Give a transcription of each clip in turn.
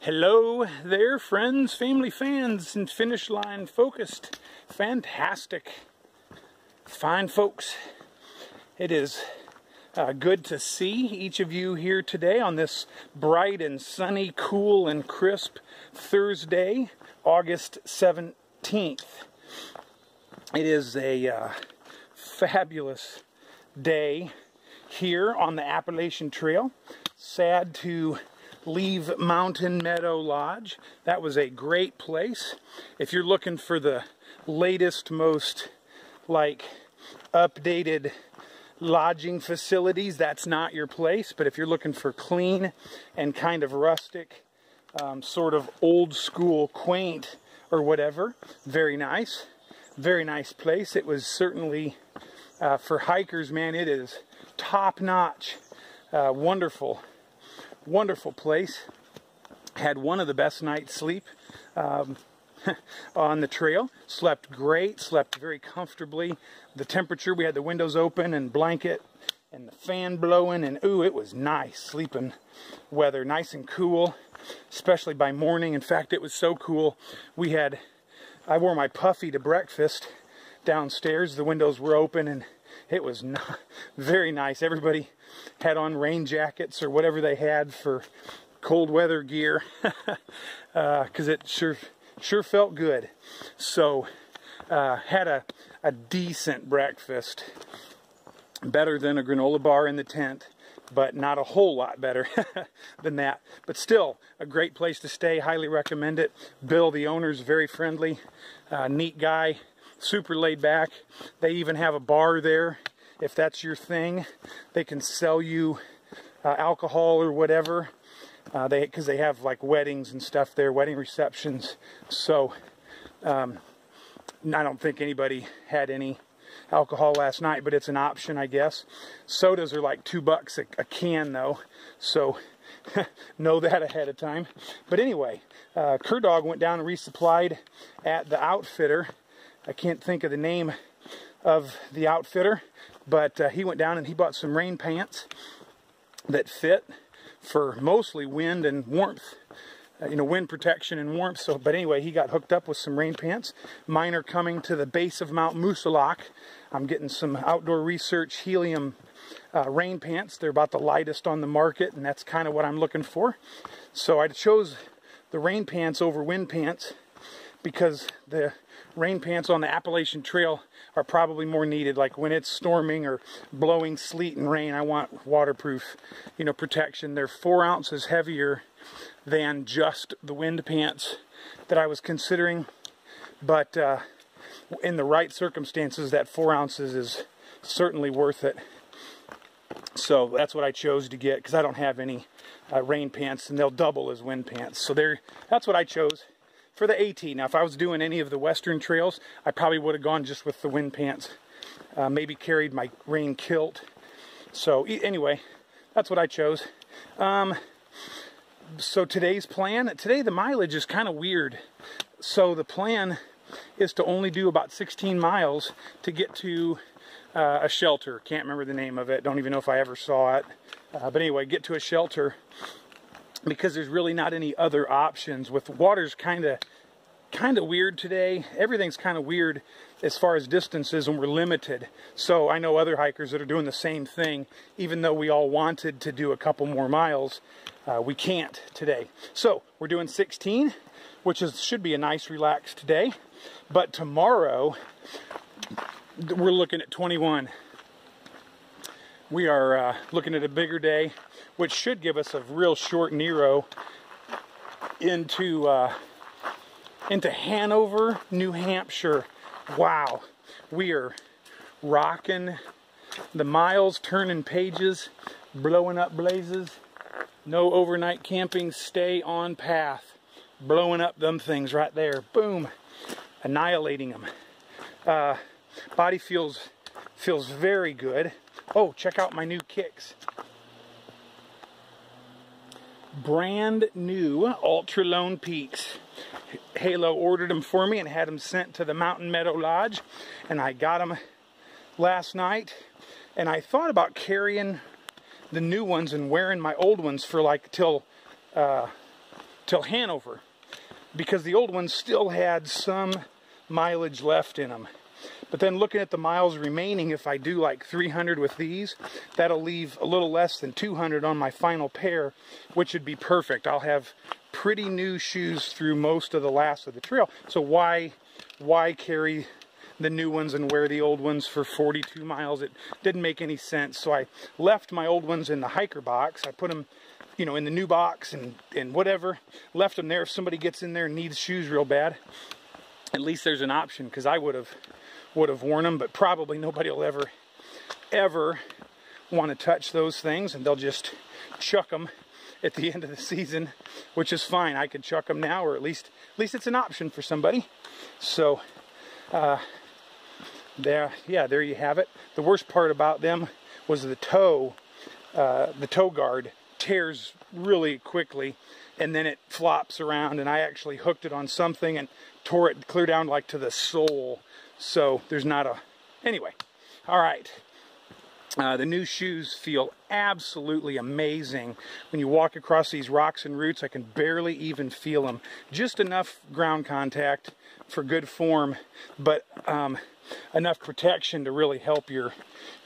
Hello there, friends, family, fans, and finish line focused. Fantastic. Fine folks. It is good to see each of you here today on this bright and sunny, cool and crisp Thursday, August 17th. It is a fabulous day here on the Appalachian Trail. Sad to leave Mountain Meadow Lodge. That was a great place. If you're looking for the latest, most updated lodging facilities, that's not your place. But if you're looking for clean and kind of rustic, sort of old school, quaint or whatever, very nice place. It was certainly for hikers, man, it is top notch. Wonderful place. Had one of the best night's sleep on the trail. Slept great, slept very comfortably. The temperature, we had the windows open and blanket and the fan blowing, and ooh, it was nice sleeping weather, nice and cool, especially by morning. In fact, it was so cool, I wore my puffy to breakfast downstairs. The windows were open and it was very nice. Everybody had on rain jackets or whatever they had for cold weather gear, because it sure felt good. So had a decent breakfast, better than a granola bar in the tent, but not a whole lot better than that. But still, a great place to stay. Highly recommend it. Bill, the owner's very friendly, neat guy, super laid back. They even have a bar there. If that's your thing, they can sell you alcohol or whatever. Because they have like weddings and stuff there, wedding receptions. So I don't think anybody had any alcohol last night, but it's an option, I guess. Sodas are like $2 a can though, so know that ahead of time. But anyway, Cur Dog went down and resupplied at the outfitter. I can't think of the name of the outfitter, but he went down and he bought some rain pants that fit for mostly wind and warmth, wind protection and warmth. So, but anyway, he got hooked up with some rain pants. Mine are coming to the base of Mount Moosilauke. I'm getting some Outdoor Research helium rain pants. They're about the lightest on the market, and that's kind of what I'm looking for. So I chose the rain pants over wind pants because the rain pants on the Appalachian Trail are probably more needed. Like when it's storming or blowing sleet and rain, I want waterproof, protection. They're 4 ounces heavier than just the wind pants that I was considering. But in the right circumstances, that 4 ounces is certainly worth it. So that's what I chose to get because I don't have any rain pants, and they'll double as wind pants. So that's what I chose for the AT. Now, if I was doing any of the western trails, I probably would have gone just with the wind pants. Maybe carried my rain kilt. So anyway, that's what I chose. So today's plan, the mileage is kind of weird. So the plan is to only do about 16 miles to get to a shelter. Can't remember the name of it. Don't even know if I ever saw it. But anyway, get to a shelter, because there's really not any other options. With water's kind of weird today. Everything's kind of weird as far as distances, and we're limited. So I know other hikers that are doing the same thing. Even though we all wanted to do a couple more miles, we can't today. So we're doing 16, which should be a nice relaxed day. But tomorrow we're looking at 21. We are looking at a bigger day, which should give us a real short Nero into Hanover, New Hampshire. Wow, we are rocking the miles, turning pages, blowing up blazes. No overnight camping, stay on path. Blowing up them things right there. Boom, annihilating them. Body feels very good. Oh, check out my new kicks. Brand new Ultra Lone Peaks. Halo ordered them for me and had them sent to the Mountain Meadow Lodge, and I got them last night. And I thought about carrying the new ones and wearing my old ones for like till till Hanover, because the old ones still had some mileage left in them. But then looking at the miles remaining, if I do like 300 with these, that'll leave a little less than 200 on my final pair, which would be perfect. I'll have pretty new shoes through most of the last of the trail. So why carry the new ones and wear the old ones for 42 miles? It didn't make any sense. So I left my old ones in the hiker box. I put them, you know, in the new box and whatever. Left them there. If somebody gets in there and needs shoes real bad, at least there's an option, because I would have worn them, but probably nobody will ever want to touch those things, and they'll just chuck them at the end of the season, which is fine. I could chuck them now, or at least it's an option for somebody. So there you have it. The worst part about them was the toe guard tears really quickly, and then it flops around, and I actually hooked it on something and tore it clear down like to the sole. So there's not a... Anyway, all right. The new shoes feel absolutely amazing. When you walk across these rocks and roots, I can barely even feel them. Just enough ground contact for good form, but enough protection to really help your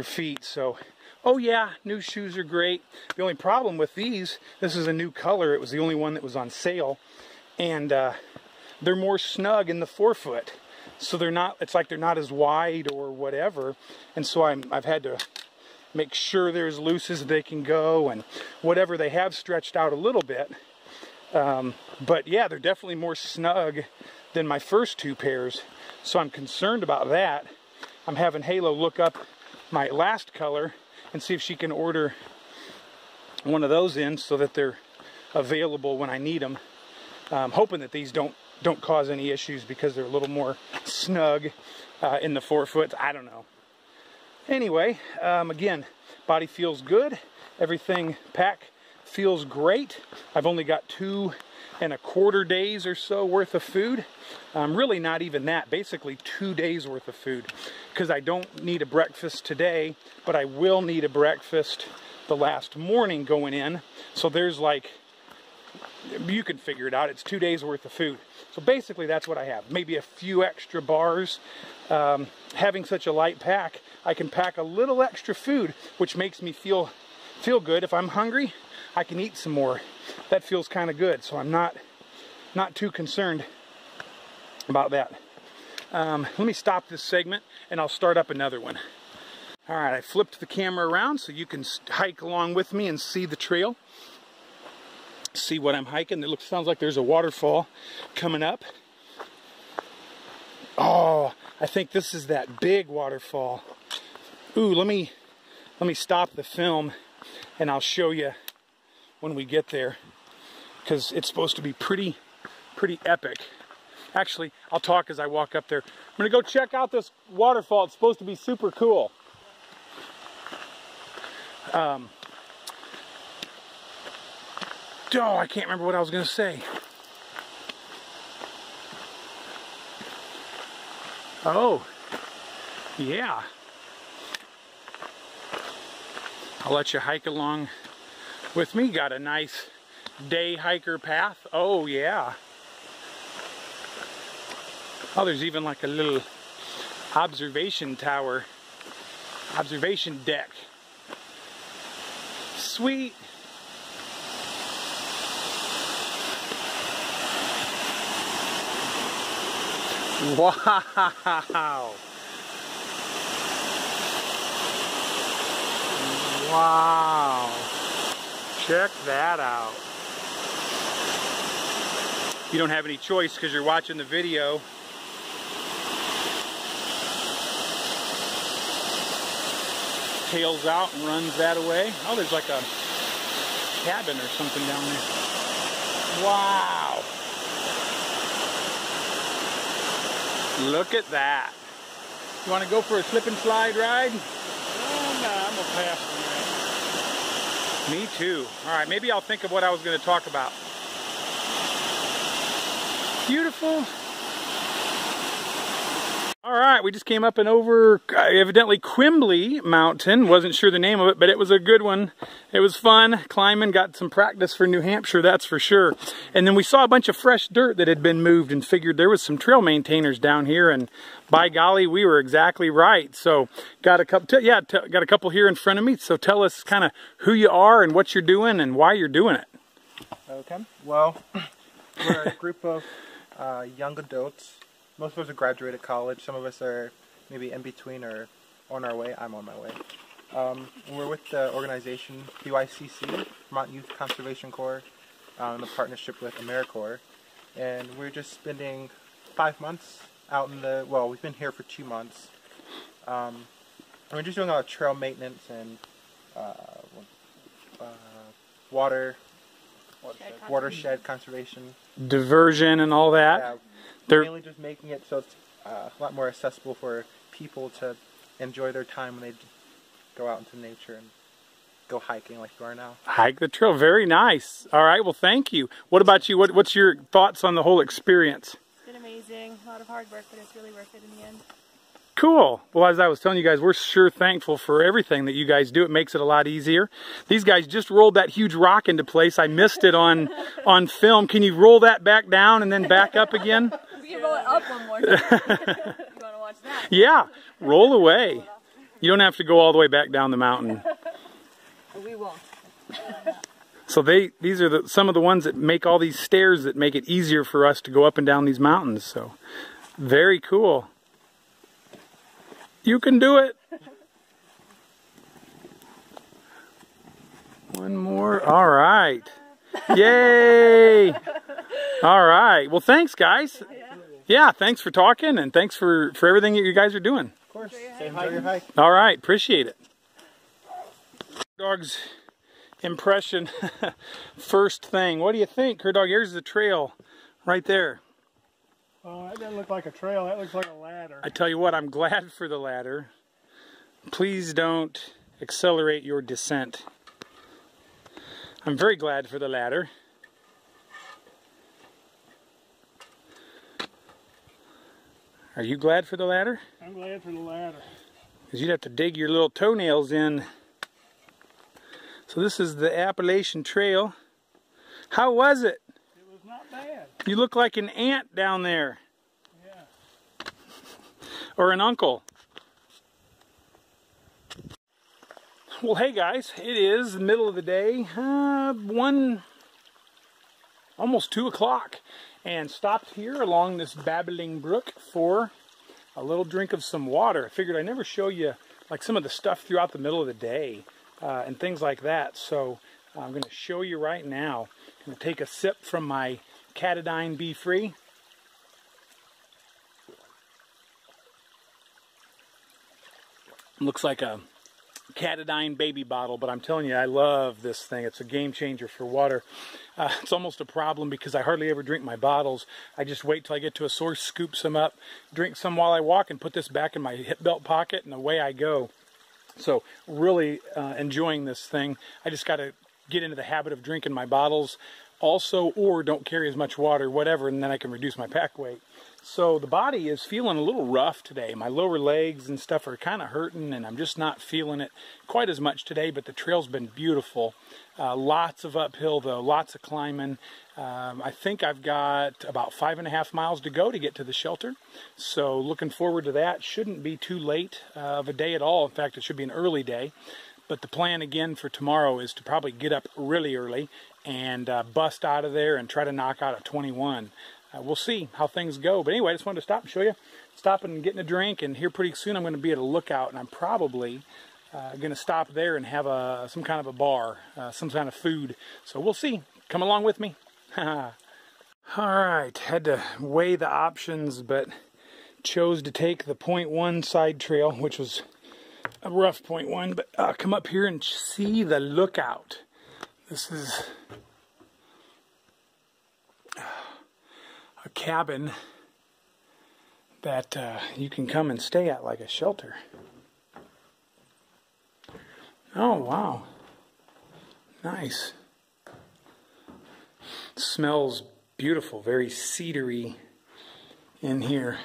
feet. So, oh yeah, new shoes are great. The only problem with these, this is a new color. It was the only one that was on sale, and they're more snug in the forefoot. So they're not, it's like they're not as wide or whatever. And so I've had to make sure they're as loose as they can go, and whatever, they have stretched out a little bit. But yeah, they're definitely more snug than my first two pairs. So I'm concerned about that. I'm having Halo look up my last color and see if she can order one of those in so that they're available when I need them. I'm hoping that these don't cause any issues because they're a little more snug in the forefoot. I don't know. Anyway, again, body feels good. Everything pack feels great. I've only got 2.25 days or so worth of food. Really not even that, basically 2 days worth of food, because I don't need a breakfast today, but I will need a breakfast the last morning going in. So there's like, you can figure it out, it's 2 days worth of food. So basically that's what I have. Maybe a few extra bars. Having such a light pack, I can pack a little extra food, which makes me feel good. If I'm hungry, I can eat some more. That feels kind of good, so I'm not too concerned about that. Let me stop this segment and I'll start up another one. All right, I flipped the camera around so you can hike along with me and see the trail. See what I'm hiking. It sounds like there's a waterfall coming up. Oh, I think this is that big waterfall. Ooh, let me stop the film and I'll show you when we get there, because it's supposed to be pretty epic. Actually, I'll talk as I walk up there. I'm gonna go check out this waterfall. It's supposed to be super cool. Oh, I can't remember what I was gonna say. Oh, yeah. I'll let you hike along with me. Got a nice day hiker path. Oh, yeah. Oh, there's even like a little observation tower, observation deck. Sweet. Wow. Wow. Check that out. You don't have any choice because you're watching the video. Tails out and runs that away. Oh, there's like a cabin or something down there. Wow. Look at that. You want to go for a slip and slide ride? Oh, no, I'm going to pass on that. Me too. All right, maybe I'll think of what I was going to talk about. Beautiful. All right, we just came up and over evidently Quimbley Mountain. Wasn't sure the name of it, but it was a good one. It was fun climbing, got some practice for New Hampshire, that's for sure. And then we saw a bunch of fresh dirt that had been moved and figured there was some trail maintainers down here, and by golly, we were exactly right. So got a couple, got a couple here in front of me. So tell us kind of who you are and what you're doing and why you're doing it. Okay, well, we're a group of young adults. Most of us have graduated college. Some of us are maybe in between or on our way. I'm on my way. We're with the organization VYCC, Vermont Youth Conservation Corps, in a partnership with AmeriCorps. And we're just spending 5 months out in the, well, we've been here for 2 months. And we're just doing a lot of trail maintenance and watershed conservation. Diversion and all that. Yeah. Mainly just making it so it's a lot more accessible for people to enjoy their time when they go out into nature and go hiking like you are now. Hike the trail, very nice. All right, well, thank you. What about you? What's your thoughts on the whole experience? It's been amazing. A lot of hard work, but it's really worth it in the end. Cool. Well, as I was telling you guys, we're sure thankful for everything that you guys do. It makes it a lot easier. These guys just rolled that huge rock into place. I missed it on film. Can you roll that back down and then back up again? We can roll it up one more time. You want to watch that? Yeah, roll away. You don't have to go all the way back down the mountain. We won't. So these are some of the ones that make all these stairs that make it easier for us to go up and down these mountains. So very cool. You can do it. One more. All right. Yay. All right. Well, thanks, guys. Yeah, thanks for talking, and thanks for everything that you guys are doing. Of course. Enjoy your hike. All right. Appreciate it. Dog's impression. First thing. What do you think? Her dog, here's the trail right there. Oh, that doesn't look like a trail. That looks like a ladder. I tell you what, I'm glad for the ladder. Please don't accelerate your descent. I'm very glad for the ladder. Are you glad for the ladder? I'm glad for the ladder. Because you'd have to dig your little toenails in. So this is the Appalachian Trail. How was it? It was not bad. You look like an aunt down there. Yeah. Or an uncle. Well, hey guys, it is the middle of the day, almost 2 o'clock, and stopped here along this babbling brook for a little drink of some water. I figured I'd never show you like some of the stuff throughout the middle of the day and things like that. So I'm going to show you right now. I'm going to take a sip from my Catadine Be Free. Looks like a Catadine baby bottle, but I'm telling you, I love this thing. It's a game changer for water. It's almost a problem because I hardly ever drink my bottles. I just wait till I get to a source, scoop some up, drink some while I walk, and put this back in my hip belt pocket, and away I go. So really enjoying this thing. I just got to get into the habit of drinking my bottles also, or don't carry as much water, whatever, and then I can reduce my pack weight. So the body is feeling a little rough today. My lower legs and stuff are kind of hurting, and I'm just not feeling it quite as much today, but the trail's been beautiful. Lots of uphill though, lots of climbing. I think I've got about 5.5 miles to go to get to the shelter. So looking forward to that. Shouldn't be too late of a day at all. In fact, it should be an early day. But the plan again for tomorrow is to probably get up really early and bust out of there and try to knock out a 21. We'll see how things go. But anyway, I just wanted to stop and show you. Stopping and getting a drink, and here pretty soon I'm going to be at a lookout, and I'm probably going to stop there and have some kind of a bar, some kind of food. So we'll see. Come along with me. All right, had to weigh the options, but chose to take the 0.1 side trail, which was a rough 0.1, but come up here and see the lookout. This is a cabin that you can come and stay at like a shelter. Oh, wow. Nice. Smells beautiful, very cedary in here.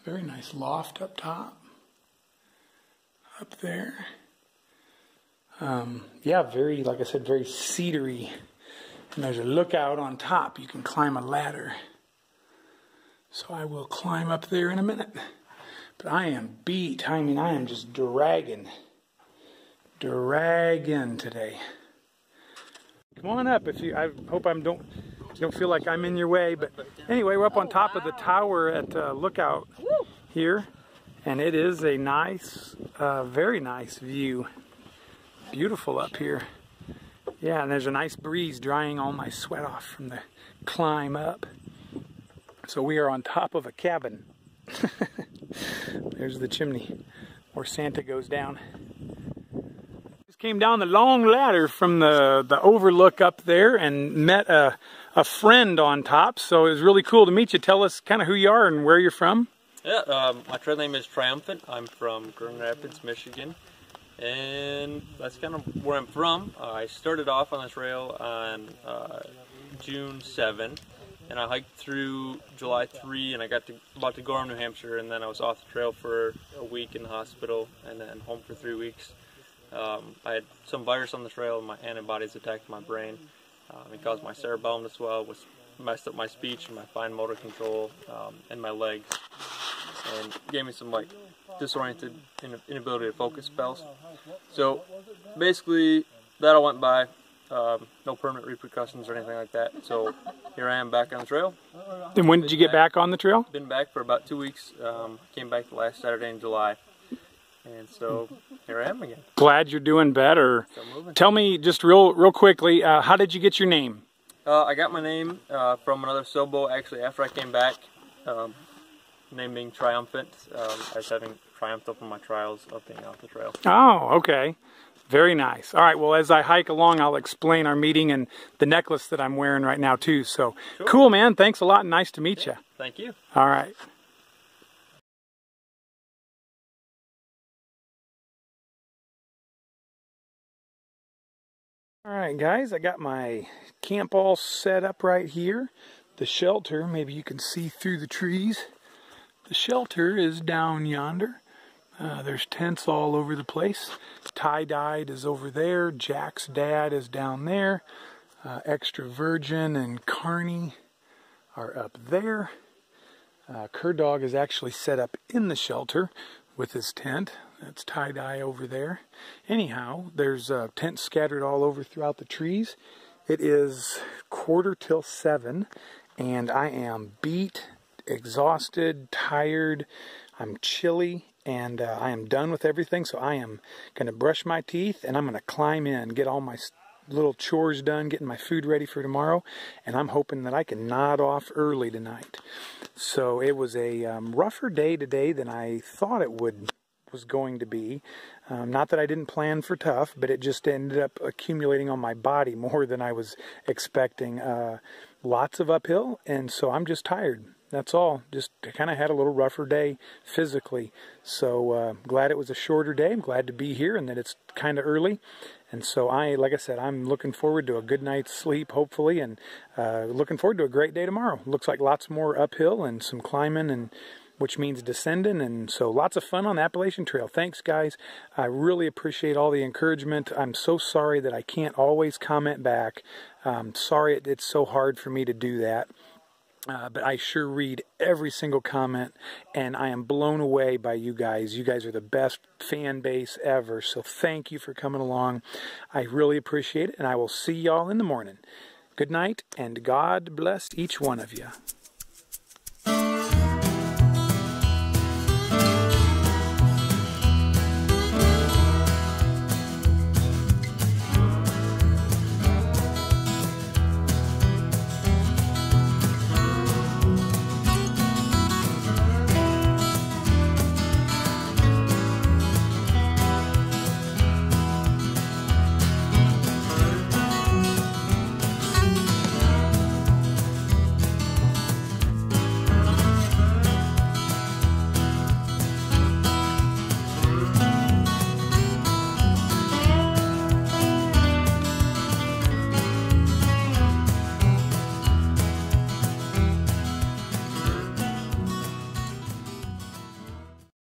Very nice loft up top. Up there. Yeah, very, like I said, very cedary. And there's a lookout on top. You can climb a ladder. So I will climb up there in a minute. But I am beat. I mean, I am just dragging today. Come on up if you. I hope don't feel like I'm in your way. But anyway, we're up on top of the tower at Lookout here, and it is a nice, very nice view. Beautiful up here. Yeah, and there's a nice breeze drying all my sweat off from the climb up. So we are on top of a cabin. There's the chimney where Santa goes down. Just came down the long ladder from the overlook up there and met a friend on top. So it was really cool to meet you. Tell us kind of who you are and where you're from. Yeah, my trail name is Triumphant. I'm from Grand Rapids, Michigan. And that's kind of where I'm from. I started off on the trail on June 7, and I hiked through July 3, and I got to about to Gorham, New Hampshire, and then I was off the trail for a week in the hospital, and then home for 3 weeks. I had some virus on the trail, and my antibodies attacked my brain. It caused my cerebellum to swell, which messed up my speech and my fine motor control, and my legs, and gave me some like disoriented inability to focus spells. So basically that all went by, no permanent repercussions or anything like that. So here I am back on the trail. And when did you get back on the trail? Been back for about 2 weeks. Came back the last Saturday in July, and so here I am again. Glad you're doing better. Tell me just real quickly, how did you get your name? I got my name from another SOBO actually after I came back. Name being Triumphant. I was having triumphed up on my trials of being off the trail. Oh, okay. Very nice. All right, well, as I hike along, I'll explain our meeting and the necklace that I'm wearing right now, too. So, sure. Cool, man. Thanks a lot and nice to meet you. Thank you. All right. All right, guys, I got my camp all set up right here. The shelter, maybe you can see through the trees. The shelter is down yonder. There's tents all over the place. Tie-dyed is over there. Jack's dad is down there. Extra Virgin and Carney are up there. Cur Dog is actually set up in the shelter with his tent. That's tie-dye over there. Anyhow, there's tents scattered all over throughout the trees. It is 6:45, and I am beat, exhausted, tired. I'm chilly, and I am done with everything, so I am going to brush my teeth, and I'm going to climb in, get all my little chores done, getting my food ready for tomorrow, and I'm hoping that I can nod off early tonight. So it was a rougher day today than I thought it was going to be. Not that I didn't plan for tough, but it just ended up accumulating on my body more than I was expecting. Lots of uphill, and so I'm just tired. That's all. Just kind of had a little rougher day physically. So glad it was a shorter day. I'm glad to be here and that it's kind of early. And so like I said, I'm looking forward to a good night's sleep, hopefully, and looking forward to a great day tomorrow. Looks like lots more uphill and some climbing, and which means descending, and so lots of fun on the Appalachian Trail. Thanks, guys. I really appreciate all the encouragement. I'm so sorry that I can't always comment back. Sorry it's so hard for me to do that. But I sure read every single comment, and I am blown away by you guys. You guys are the best fan base ever, so thank you for coming along. I really appreciate it, and I will see y'all in the morning. Good night, and God bless each one of you.